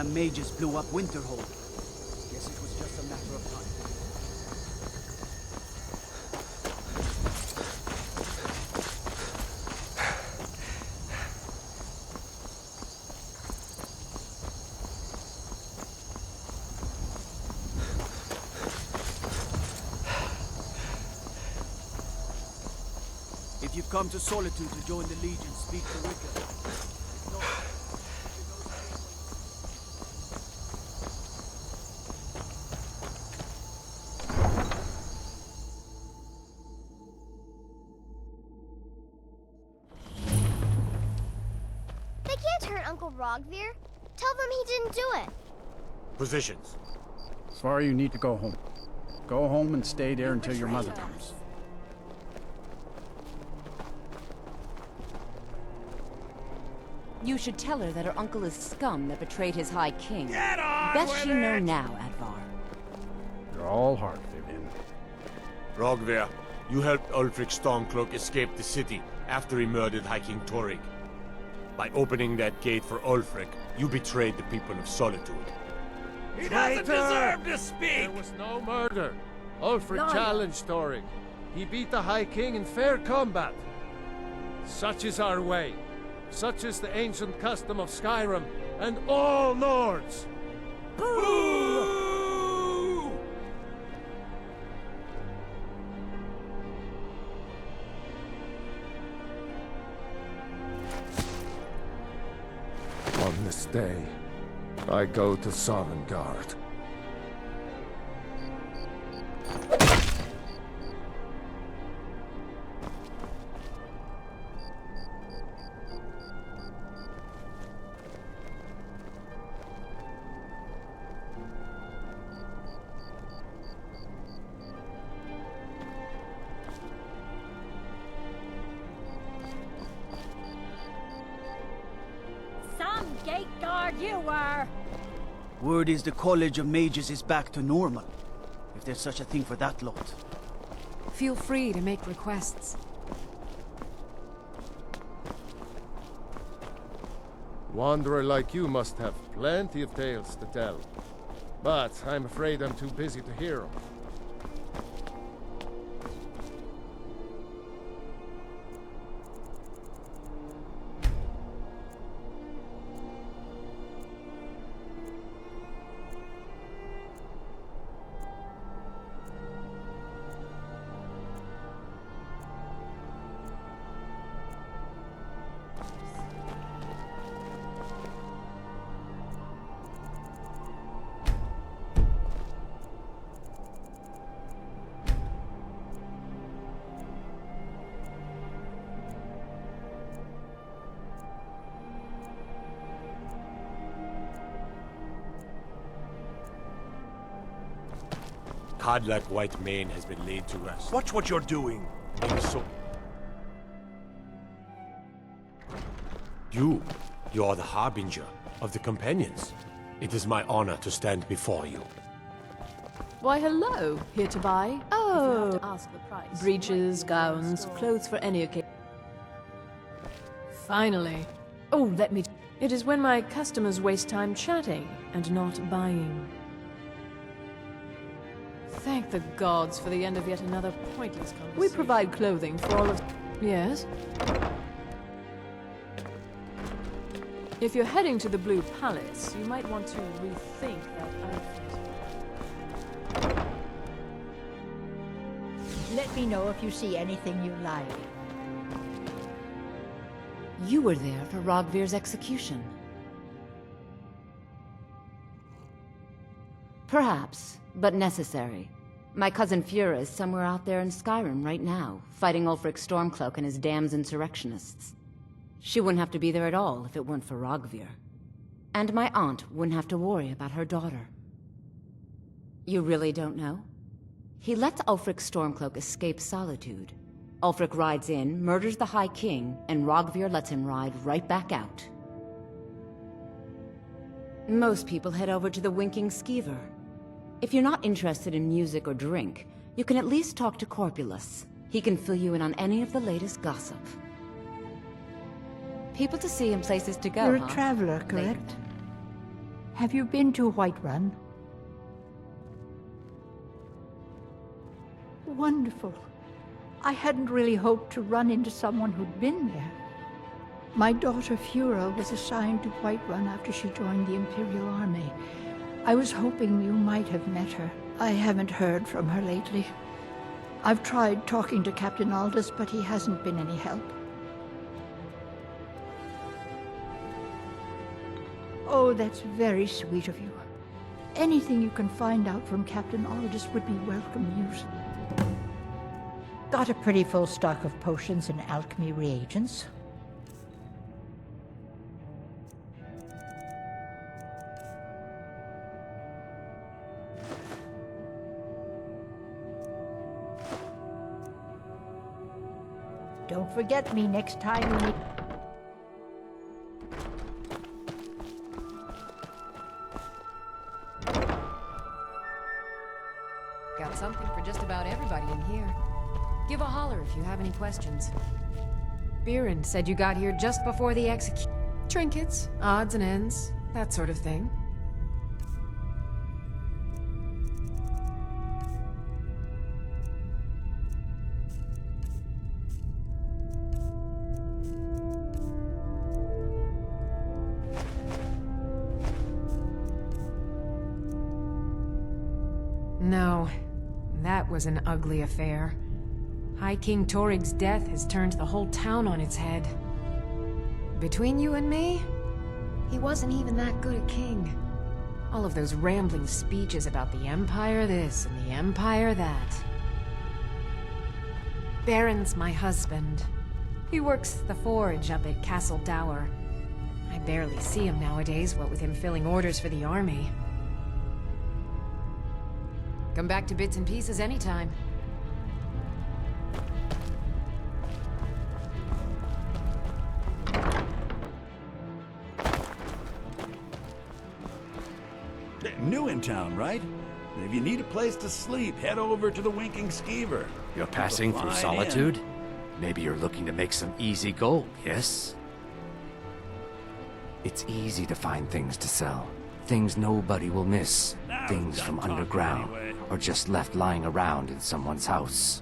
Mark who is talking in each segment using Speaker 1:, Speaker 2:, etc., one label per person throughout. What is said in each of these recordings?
Speaker 1: damn mages blew up Winterhold. Guess it was just a matter of time. If you've come to Solitude to join the Legion, speak to Rickard.
Speaker 2: They can't hurt Uncle Rogvir. Tell them he didn't do it.
Speaker 3: Positions.
Speaker 4: Sorry, you need to go home. Go home and stay there until your mother comes.
Speaker 5: You should tell her that her uncle is scum that betrayed his High King.
Speaker 3: Get on
Speaker 5: Best
Speaker 3: with
Speaker 5: she know
Speaker 3: it!
Speaker 5: now, Advar.
Speaker 4: You're all heart, Vivian.
Speaker 3: Rogver, you helped Ulfric Stormcloak escape the city after he murdered High King Torrig. By opening that gate for Ulfric, you betrayed the people of Solitude. He doesn't deserve to speak!
Speaker 6: There was no murder. Ulfric challenged Torrig. He beat the High King in fair combat. Such is our way. Such is the ancient custom of Skyrim and all Nords.
Speaker 3: Boo!
Speaker 6: On this day, I go to Sovngarde.
Speaker 7: Some gate guard you were!
Speaker 1: Word is the College of Mages is back to normal. If there's such a thing for that lot.
Speaker 8: Feel free to make requests.
Speaker 6: Wanderer like you must have plenty of tales to tell. But I'm afraid I'm too busy to hear them.
Speaker 3: Codlak White Mane has been laid to rest.
Speaker 9: Watch what you're doing.
Speaker 3: You are the harbinger of the companions. It is my honor to stand before you.
Speaker 10: Why, hello. Here to buy? Oh, ask the price. Breeches, gowns, clothes for any occasion. Finally. Oh, let me... It is when my customers waste time chatting and not buying. Thank the gods for the end of yet another pointless conversation. We provide clothing for all of... Yes? If you're heading to the Blue Palace, you might want to rethink that outfit.
Speaker 7: Let me know if you see anything you like.
Speaker 5: You were there for Rogvir's execution. Perhaps, but necessary. My cousin Fura is somewhere out there in Skyrim right now, fighting Ulfric Stormcloak and his damned insurrectionists. She wouldn't have to be there at all if it weren't for Rogvir. And my aunt wouldn't have to worry about her daughter. You really don't know? He lets Ulfric Stormcloak escape Solitude. Ulfric rides in, murders the High King, and Rogvir lets him ride right back out. Most people head over to the Winking Skeever. If you're not interested in music or drink, you can at least talk to Corpulus. He can fill you in on any of the latest gossip. People to see and places to go,
Speaker 7: You're
Speaker 5: huh?
Speaker 7: a traveler, correct? Have you been to Whiterun? Wonderful. I hadn't really hoped to run into someone who'd been there. My daughter Fura was assigned to Whiterun after she joined the Imperial Army. I was hoping you might have met her. I haven't heard from her lately. I've tried talking to Captain Aldous, but he hasn't been any help. Oh, that's very sweet of you. Anything you can find out from Captain Aldous would be welcome news. Got a pretty full stock of potions and alchemy reagents. Don't forget me next time you need...
Speaker 8: Got something for just about everybody in here. Give a holler if you have any questions. Biren said you got here just before the execution. Trinkets, odds and ends, that sort of thing. No, that was an ugly affair. High King Torig's death has turned the whole town on its head. Between you and me, he wasn't even that good a king. All of those rambling speeches about the Empire this and the Empire that. Baron's my husband. He works the forge up at Castle Dower. I barely see him nowadays, what with him filling orders for the army. Come back to bits and pieces anytime.
Speaker 9: New in town, right? If you need a place to sleep, head over to the Winking Skeever.
Speaker 11: You're passing through
Speaker 9: Fine
Speaker 11: Solitude?
Speaker 9: inn.
Speaker 11: Maybe you're looking to make some easy gold, yes? It's easy to find things to sell. Things nobody will miss.
Speaker 9: Now
Speaker 11: Things
Speaker 9: done
Speaker 11: from
Speaker 9: talking
Speaker 11: underground,
Speaker 9: anyway.
Speaker 11: or just left lying around in someone's house.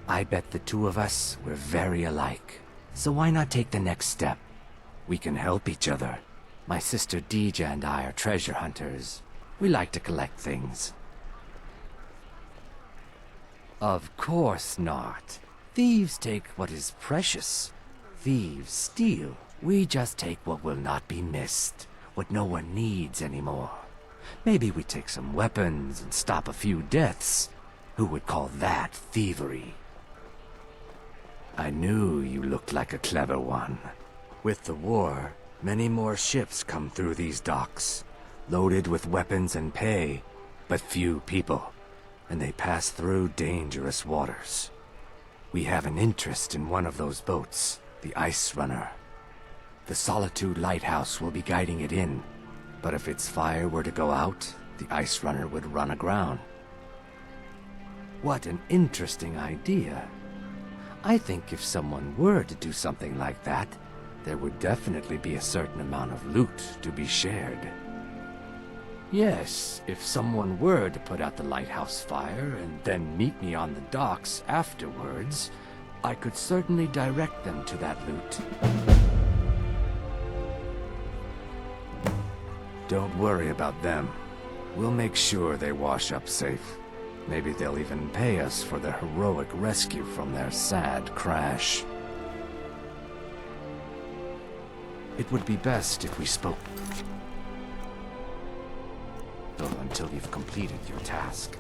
Speaker 11: I bet the two of us, we're very alike. So why not take the next step? We can help each other. My sister Deeja and I are treasure hunters. We like to collect things. Of course not. Thieves take what is precious. Thieves steal. We just take what will not be missed, what no one needs anymore. Maybe we take some weapons and stop a few deaths. Who would call that thievery? I knew you looked like a clever one. With the war, many more ships come through these docks, loaded with weapons and pay, but few people, and they pass through dangerous waters. We have an interest in one of those boats, the Ice Runner. The Solitude Lighthouse will be guiding it in, but if its fire were to go out, the Ice Runner would run aground. What an interesting idea. I think if someone were to do something like that, there would definitely be a certain amount of loot to be shared. Yes, if someone were to put out the lighthouse fire and then meet me on the docks afterwards, I could certainly direct them to that loot. Don't worry about them. We'll make sure they wash up safe. Maybe they'll even pay us for their heroic rescue from their sad crash. It would be best if we spoke until you've completed your task.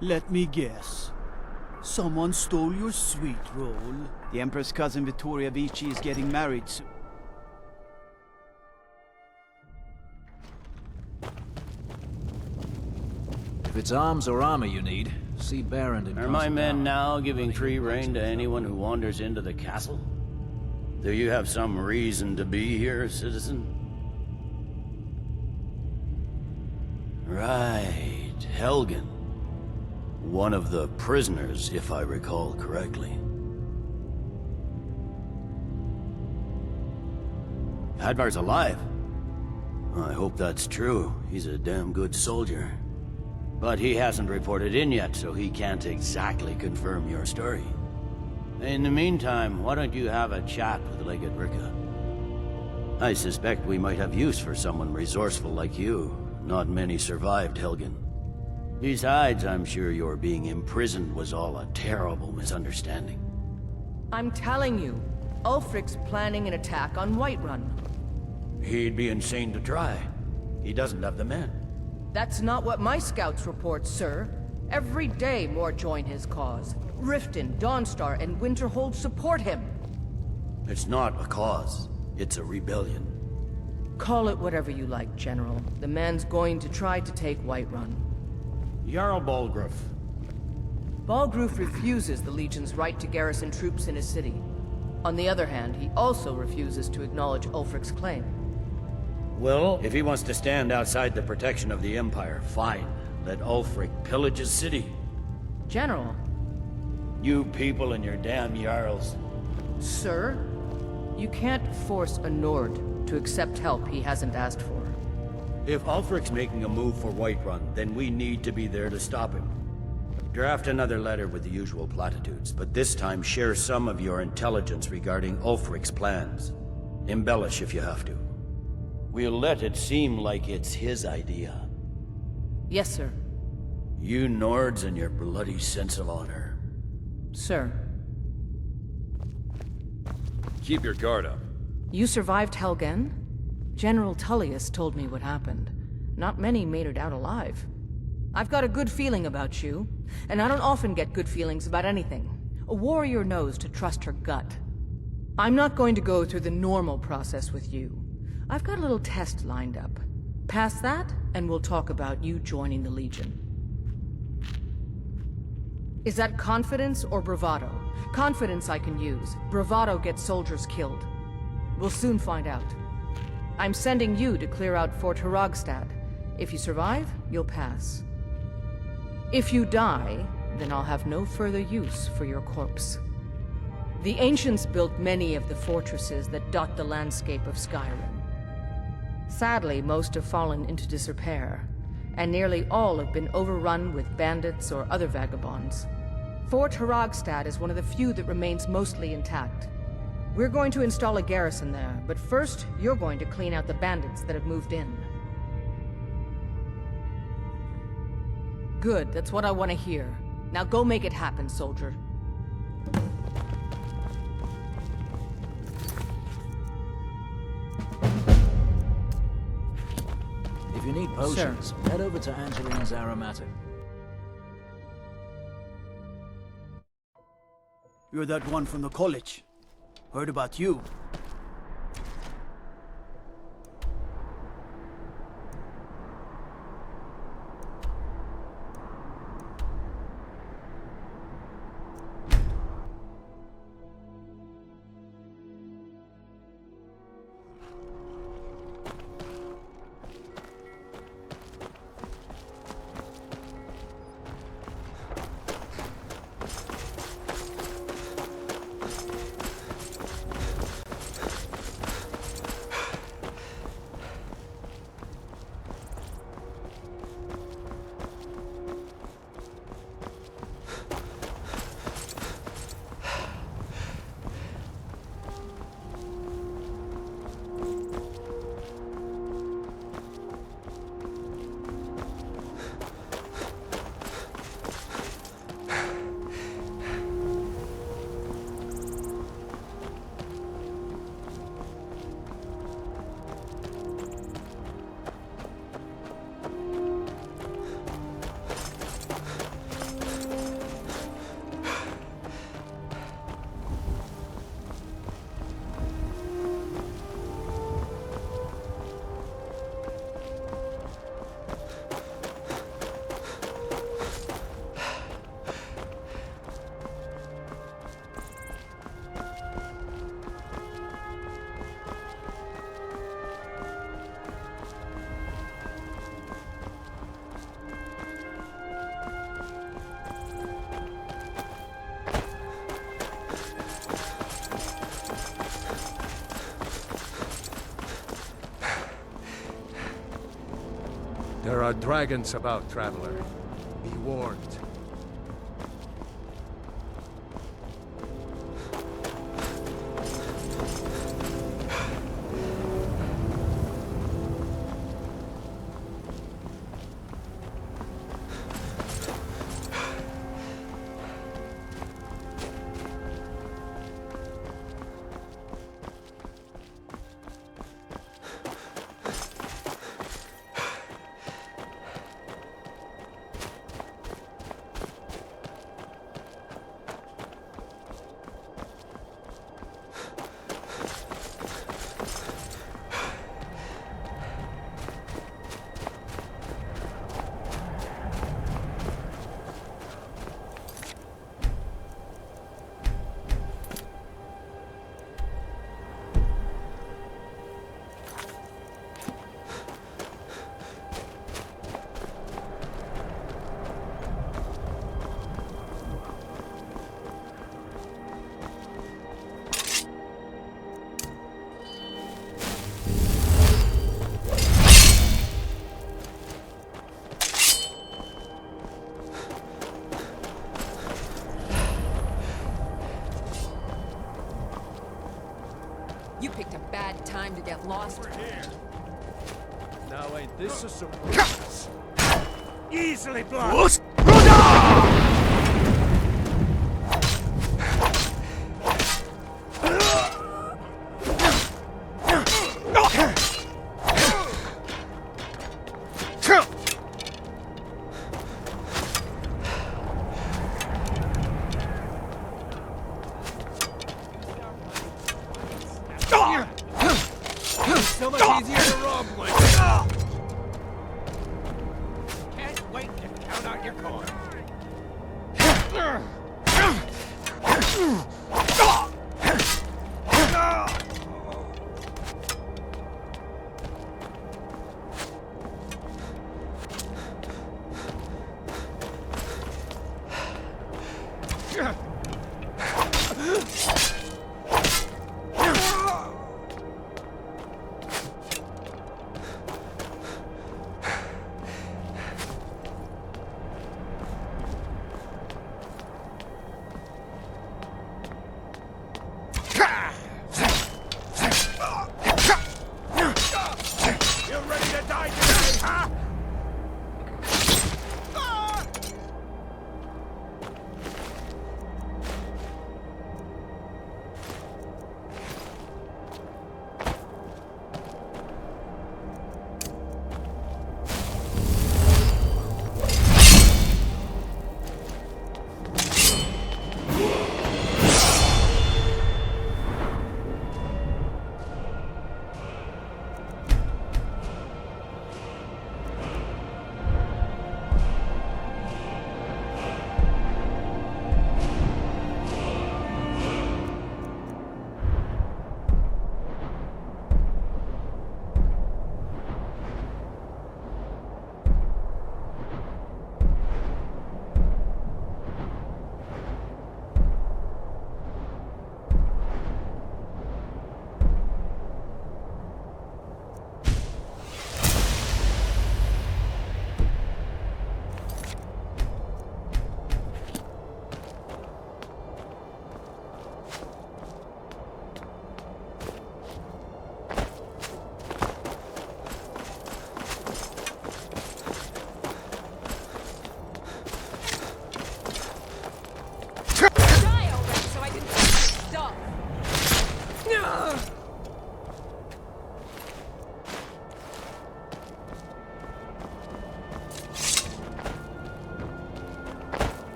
Speaker 1: Let me guess. Someone stole your sweet roll. The Empress' cousin Vittoria Vici is getting married soon.
Speaker 12: If it's arms or armor you need, see Baron in
Speaker 13: Are my men now giving free rein to anyone who wanders into the castle? Do you have some reason to be here, citizen? Right, Helgen. One of the prisoners, if I recall correctly. Hadvar's alive. I hope that's true. He's a damn good soldier. But he hasn't reported in yet, so he can't exactly confirm your story. In the meantime, why don't you have a chat with Legate Ricka? I suspect we might have use for someone resourceful like you. Not many survived Helgen. Besides, I'm sure your being imprisoned was all a terrible misunderstanding.
Speaker 14: I'm telling you, Ulfric's planning an attack on Whiterun.
Speaker 13: He'd be insane to try. He doesn't have the men.
Speaker 14: That's not what my scouts report, sir. Every day more join his cause. Riften, Dawnstar, and Winterhold support him.
Speaker 13: It's not a cause. It's a rebellion.
Speaker 14: Call it whatever you like, General. The man's going to try to take Whiterun.
Speaker 13: Jarl Balgruuf.
Speaker 14: Balgruuf refuses the Legion's right to garrison troops in his city. On the other hand, he also refuses to acknowledge Ulfric's claim.
Speaker 13: Well, if he wants to stand outside the protection of the Empire, fine. Let Ulfric pillage his city.
Speaker 14: General.
Speaker 13: You people and your damn Jarls.
Speaker 14: Sir? You can't force a Nord to accept help he hasn't asked for.
Speaker 13: If Ulfric's making a move for Whiterun, then we need to be there to stop him. Draft another letter with the usual platitudes, but this time share some of your intelligence regarding Ulfric's plans. Embellish if you have to. We'll let it seem like it's his idea.
Speaker 14: Yes, sir.
Speaker 13: You Nords and your bloody sense of honor.
Speaker 14: Sir.
Speaker 15: Keep your guard up.
Speaker 14: You survived Helgen? General Tullius told me what happened. Not many made it out alive. I've got a good feeling about you, and I don't often get good feelings about anything. A warrior knows to trust her gut. I'm not going to go through the normal process with you. I've got a little test lined up. Pass that, and we'll talk about you joining the Legion. Is that confidence or bravado? Confidence I can use. Bravado gets soldiers killed. We'll soon find out. I'm sending you to clear out Fort Hrogstad. If you survive, you'll pass. If you die, then I'll have no further use for your corpse. The ancients built many of the fortresses that dot the landscape of Skyrim. Sadly, most have fallen into disrepair, and nearly all have been overrun with bandits or other vagabonds. Fort Hrogstad is one of the few that remains mostly intact. We're going to install a garrison there, but first, you're going to clean out the bandits that have moved in. Good, that's what I want to hear. Now go make it happen, soldier.
Speaker 12: If you need potions, head over to Angeline's Aromatic.
Speaker 1: You're that one from the college. Heard about you.
Speaker 6: There are dragons about, traveler. Be warned.
Speaker 8: You picked a bad time to get lost.
Speaker 6: We're here. Now ain't this a surprise? Easily blocked.
Speaker 1: So much easier to rob one. Can't wait to count out your coin.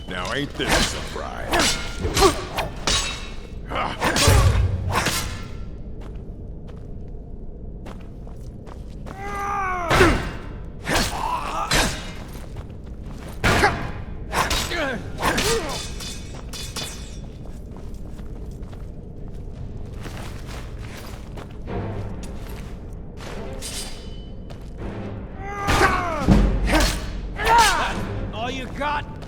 Speaker 16: Now ain't this a surprise?
Speaker 1: got!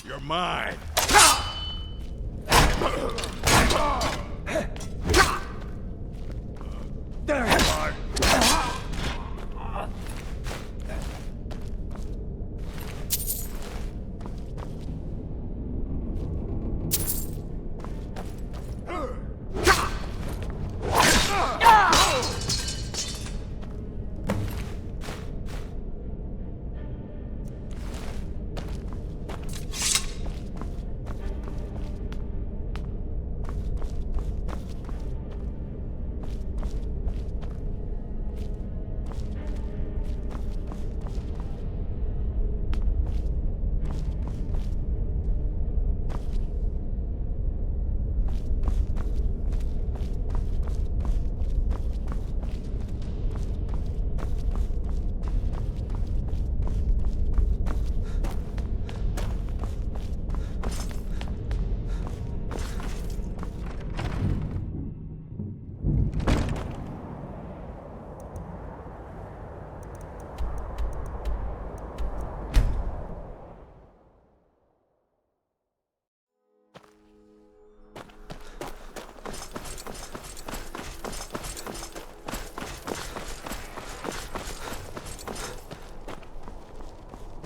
Speaker 16: You're mine. There you are.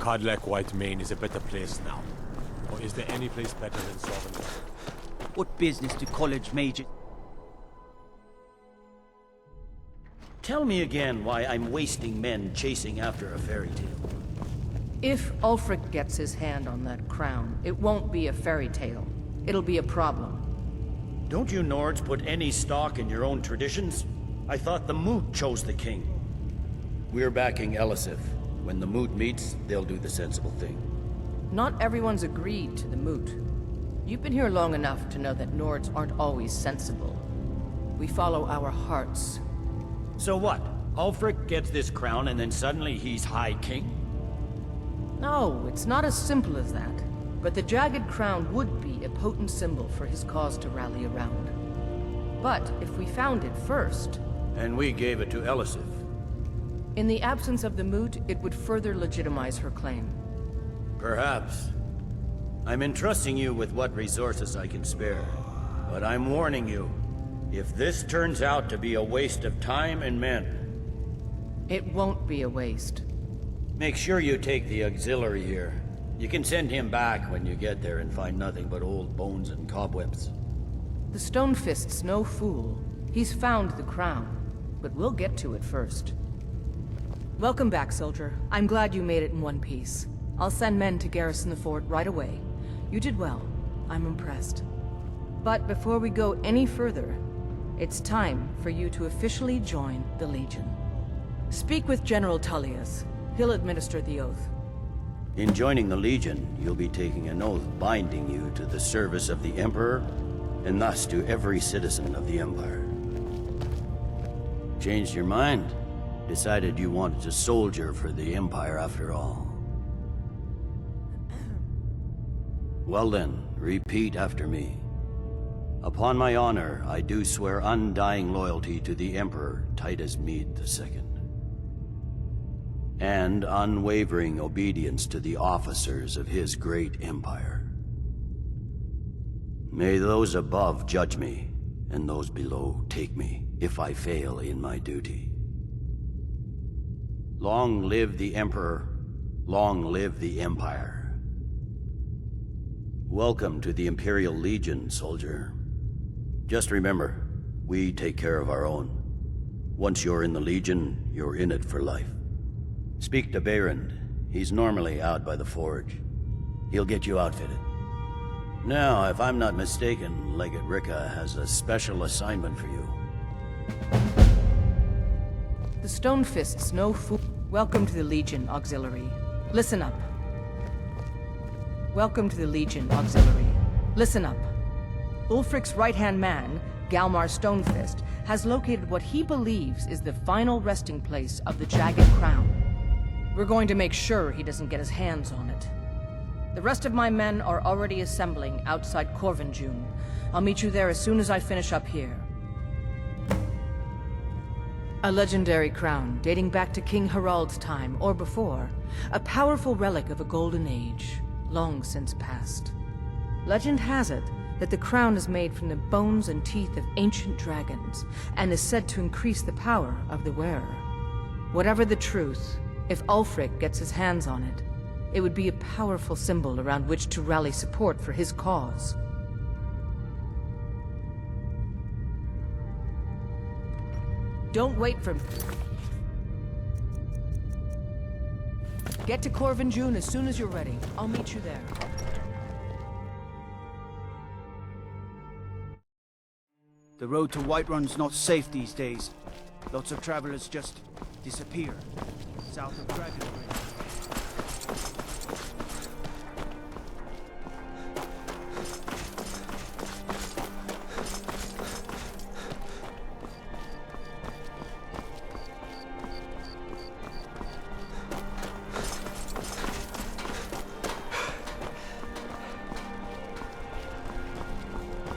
Speaker 3: Codlec White Mane is a better place now. Or is there any place better than Sovereign?
Speaker 1: What business do college majors...
Speaker 13: Tell me again why I'm wasting men chasing after a fairy tale.
Speaker 14: If Ulfric gets his hand on that crown, it won't be a fairy tale. It'll be a problem.
Speaker 13: Don't you Nords put any stock in your own traditions? I thought the Moot chose the king. We're backing Elisif. When the Moot meets, they'll do the sensible thing.
Speaker 14: Not everyone's agreed to the Moot. You've been here long enough to know that Nords aren't always sensible. We follow our hearts.
Speaker 13: So what? Ulfric gets this crown and then suddenly he's High King?
Speaker 14: No, it's not as simple as that. But the Jagged Crown would be a potent symbol for his cause to rally around. But if we found it first...
Speaker 13: And we gave it to Elisif.
Speaker 14: In the absence of the moot, it would further legitimize her claim.
Speaker 13: Perhaps. I'm entrusting you with what resources I can spare. But I'm warning you, if this turns out to be a waste of time and men...
Speaker 14: It won't be a waste.
Speaker 13: Make sure you take the auxiliary here. You can send him back when you get there and find nothing but old bones and cobwebs.
Speaker 14: The Stonefist's no fool. He's found the crown, but we'll get to it first. Welcome back, soldier. I'm glad you made it in one piece. I'll send men to garrison the fort right away. You did well. I'm impressed. But before we go any further, it's time for you to officially join the Legion. Speak with General Tullius. He'll administer the oath.
Speaker 13: In joining the Legion, you'll be taking an oath binding you to the service of the Emperor, and thus to every citizen of the Empire. Changed your mind? Decided you wanted to soldier for the Empire after all. Well then, repeat after me. Upon my honor, I do swear undying loyalty to the Emperor Titus Mede II. And unwavering obedience to the officers of his great empire. May those above judge me, and those below take me, if I fail in my duty. Long live the Emperor, long live the Empire. Welcome to the Imperial Legion, soldier. Just remember, we take care of our own. Once you're in the Legion, you're in it for life. Speak to Behrend. He's normally out by the forge. He'll get you outfitted. Now, if I'm not mistaken, Legate Ricka has a special assignment for you.
Speaker 14: The Stonefist's no fool. Welcome to the Legion, Auxiliary. Listen up. Welcome to the Legion, Auxiliary. Listen up. Ulfric's right-hand man, Galmar Stonefist, has located what he believes is the final resting place of the Jagged Crown. We're going to make sure he doesn't get his hands on it. The rest of my men are already assembling outside Corvinjune. I'll meet you there as soon as I finish up here. A legendary crown dating back to King Harald's time or before. A powerful relic of a golden age, long since past. Legend has it that the crown is made from the bones and teeth of ancient dragons, and is said to increase the power of the wearer. Whatever the truth, if Ulfric gets his hands on it, it would be a powerful symbol around which to rally support for his cause. Don't wait for me. Get to Corvinjune as soon as you're ready. I'll meet you there.
Speaker 1: The road to Whiterun's not safe these days. Lots of travelers just disappear. South of Dragonbridge.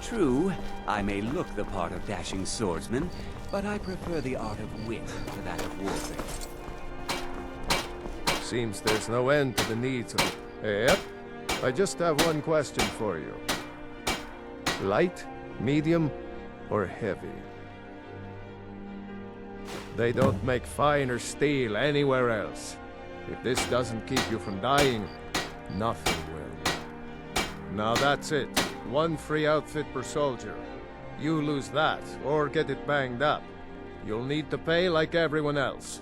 Speaker 11: True, I may look the part of dashing swordsman, but I prefer the art of wit to that of warfare.
Speaker 6: Seems there's no end to the needs of the... Yep. I just have one question for you. Light, medium, or heavy? They don't make finer steel anywhere else. If this doesn't keep you from dying, nothing will. Now that's it. One free outfit per soldier. You lose that, or get it banged up. You'll need to pay like everyone else.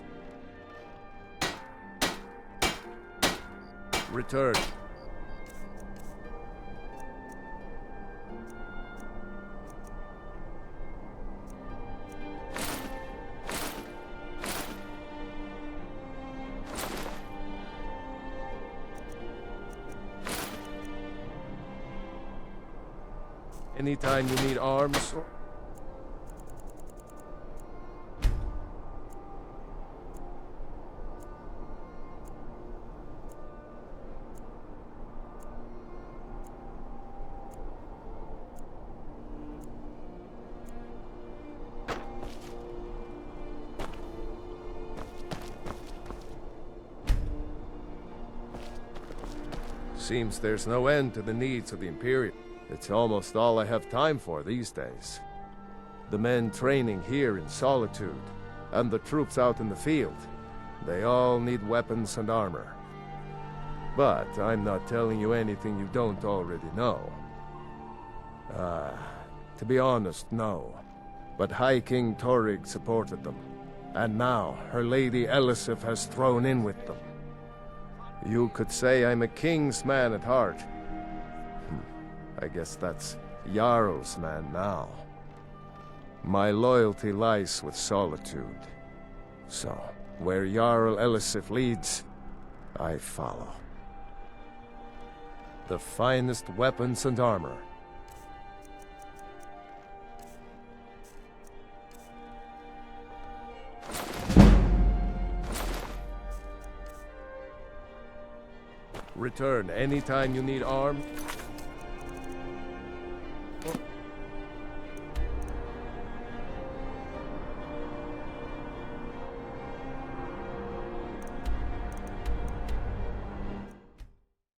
Speaker 6: Return. Anytime you need arms or... Seems there's no end to the needs of the Imperium. It's almost all I have time for these days. The men training here in Solitude, and the troops out in the field, they all need weapons and armor. But I'm not telling you anything you don't already know. To be honest, no. But High King Torygg supported them, and now her Lady Elisif has thrown in with them. You could say I'm a king's man at heart. I guess that's Jarl's man now. My loyalty lies with Solitude. So, where Jarl Elisif leads, I follow. The finest weapons and armor. Return anytime you need arm.